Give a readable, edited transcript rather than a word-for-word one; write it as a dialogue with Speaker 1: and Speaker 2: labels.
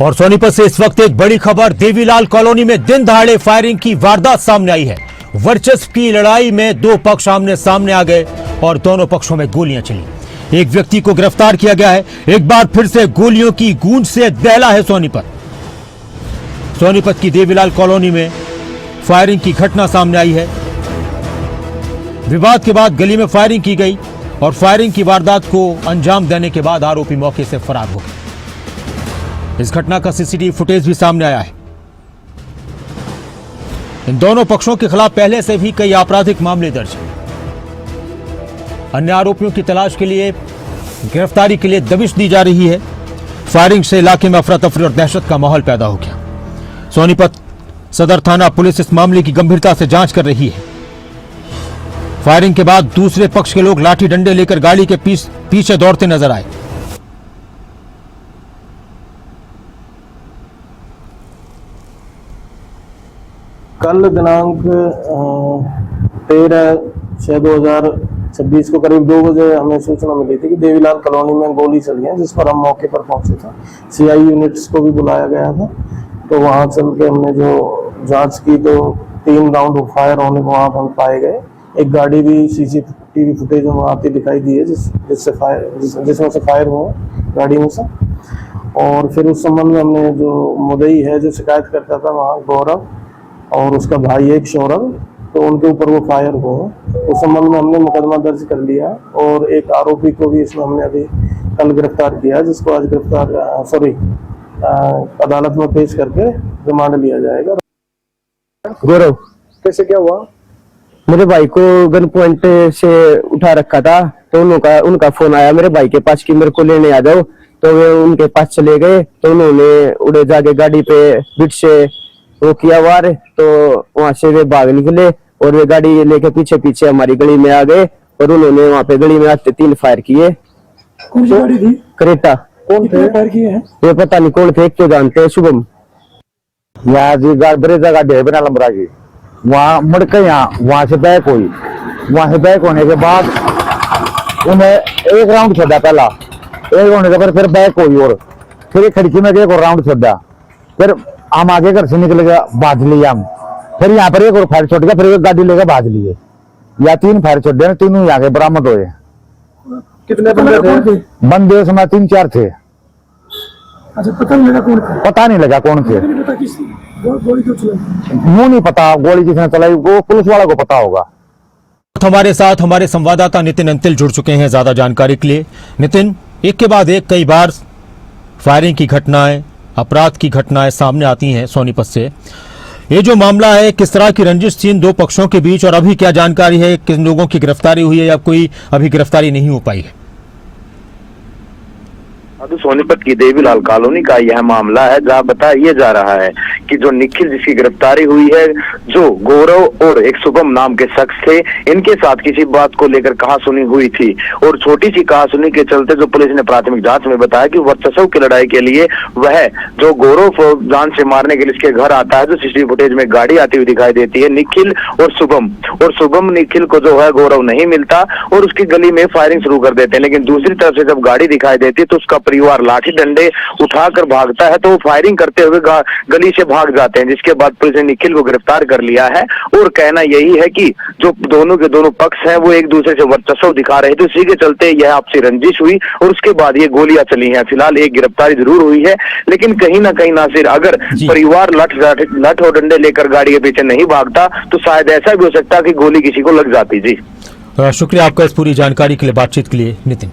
Speaker 1: और सोनीपत से इस वक्त एक बड़ी खबर, देवीलाल कॉलोनी में दिन दहाड़े फायरिंग की वारदात सामने आई है। वर्चस्व की लड़ाई में दो पक्ष आमने सामने आ गए और दोनों पक्षों में गोलियां चली। एक व्यक्ति को गिरफ्तार किया गया है। एक बार फिर से गोलियों की गूंज से दहला है सोनीपत। सोनीपत की देवीलाल कॉलोनी में फायरिंग की घटना सामने आई है। विवाद के बाद गली में फायरिंग की गई और फायरिंग की वारदात को अंजाम देने के बाद आरोपी मौके से फरार हो गए। इस घटना का सीसीटीवी फुटेज भी सामने आया है। इन दोनों पक्षों के खिलाफ पहले से भी कई आपराधिक मामले दर्ज हैं। अन्य आरोपियों की तलाश के लिए, गिरफ्तारी के लिए दबिश दी जा रही है। फायरिंग से इलाके में अफरा तफरी और दहशत का माहौल पैदा हो गया। सोनीपत सदर थाना पुलिस इस मामले की गंभीरता से जांच कर रही है। फायरिंग के बाद दूसरे पक्ष के लोग लाठी डंडे लेकर गाड़ी के पीछे दौड़ते नजर आए।
Speaker 2: कल दिनांक 13/6/2026 को करीब 2 बजे हमें सूचना मिली थी कि देवीलाल कॉलोनी में गोली चली है, जिस पर हम मौके पर पहुंचे थे। सीआई यूनिट्स को भी बुलाया गया था, तो वहां चल के हमने जो जांच की तो 3 राउंड फायर होने को वहां हम पाए गए। एक गाड़ी भी सीसीटीवी फुटेज में आती दिखाई दी है जिसमें से फायर हुआ गाड़ी में से। और फिर उस संबंध में हमने जो मुद्दई है, जो शिकायत करता था वहाँ गौरव और उसका भाई एक सौरभ, तो उनके ऊपर वो फायर हुआ। उस संबंध में हमने मुकदमा दर्ज कर लिया और एक आरोपी को भी इसमें हमने अभी कल गिरफ्तार किया, जिसको आज अदालत में पेश करके रिमांड लिया जाएगा।
Speaker 3: गौरव,
Speaker 2: कैसे क्या हुआ?
Speaker 3: मेरे भाई को गन पॉइंट से उठा रखा था, तो उनका फोन आया मेरे भाई के पास कि मेरे को लेने आ जाओ। तो वे उनके पास चले गए, तो उन्होंने उड़े जाके गाड़ी पे बिट से वो किया वार, तो वहां से वे भाग निकले और वे गाड़ी लेके पीछे पीछे हमारी गली में आ गए और उन्होंने वहां पे गली में आते 3 फायर किए।
Speaker 2: कौन सी गाड़ी थी?
Speaker 3: क्रेटा।
Speaker 2: कौन थे फायर किए हैं?
Speaker 3: ये पता नहीं कौन थे, क्यों जानते हैं। शुभम
Speaker 4: यहाँ जी बरेजा गाड़ी है बिना लंबरा की, वहाँ मुड़ के वहां से बैक हुई। वहां से बैक होने के बाद उन्हें एक राउंड छोड़ा, पहला एक होने के बाद फिर बैक हुई और फिर एक खिड़की में एक और राउंड छोड़ा। फिर हम आगे घर से निकल गया, भाज लिया हम। फिर यहाँ पर एक और फायर छोड़ गया, फिर एक गाड़ी लेकर भाज लिए। या 3 फायर छोड़ दिए, तीनों यहाँ के बरामद हुए।
Speaker 2: कितने बंदे थे?
Speaker 4: बंदे उसमें 3-4 थे।
Speaker 2: अच्छा, पता नहीं लगा कौन था?
Speaker 4: पता नहीं लगा कौन थे।
Speaker 2: गोली क्यों चलाई?
Speaker 4: मुंह नहीं पता, गोली किसने चलाई वो पुलिस वाला को पता होगा।
Speaker 1: हमारे साथ हमारे संवाददाता नितिन अंतिल जुड़ चुके हैं ज्यादा जानकारी के लिए। नितिन, एक के बाद एक कई बार फायरिंग की घटनाएं, अपराध की घटनाएं सामने आती हैं सोनीपत से। ये जो मामला है, किस तरह की रंजिश थी इन दो पक्षों के बीच और अभी क्या जानकारी है? किन लोगों की गिरफ्तारी हुई है या कोई अभी गिरफ्तारी नहीं हो पाई है?
Speaker 5: सोनीपत की देवीलाल कॉलोनी का यह मामला है, जहां बताया जा रहा है कि जो निखिल जिसकी गिरफ्तारी हुई है, जो गौरव और एक शुभम नाम के शख्स थे, इनके साथ किसी बात को लेकर कहासुनी हुई थी और छोटी सी कहासुनी के चलते जो पुलिस ने प्राथमिक जांच में बताया कि वर्चस्व की लड़ाई के लिए वह जो गौरव को जान से मारने के लिए इसके घर आता है, जो सीसीटीवी फुटेज में गाड़ी आती हुई दिखाई देती है, निखिल और शुभम निखिल को जो है गौरव नहीं मिलता और उसकी गली में फायरिंग शुरू कर देते हैं। लेकिन दूसरी तरफ से जब गाड़ी दिखाई देती है तो उसका परिवार लाठी डंडे उठाकर भागता है, तो वो फायरिंग करते हुए गली से भाग जाते हैं, जिसके बाद पुलिस ने निखिल को गिरफ्तार कर लिया है। और कहना यही है कि जो दोनों के दोनों पक्ष हैं वो एक दूसरे से वर्चस्व दिखा रहे थे, इसी के चलते यह आपसी रंजिश हुई और उसके बाद ये गोलियां चली हैं। फिलहाल एक गिरफ्तारी जरूर हुई है, लेकिन कहीं ना कहीं नासिर, अगर परिवार लठ और डंडे लेकर गाड़ी के पीछे नहीं भागता तो शायद ऐसा भी हो सकता कि गोली किसी को लग जाती। जी
Speaker 1: शुक्रिया आपका इस पूरी जानकारी के लिए, बातचीत के लिए नितिन।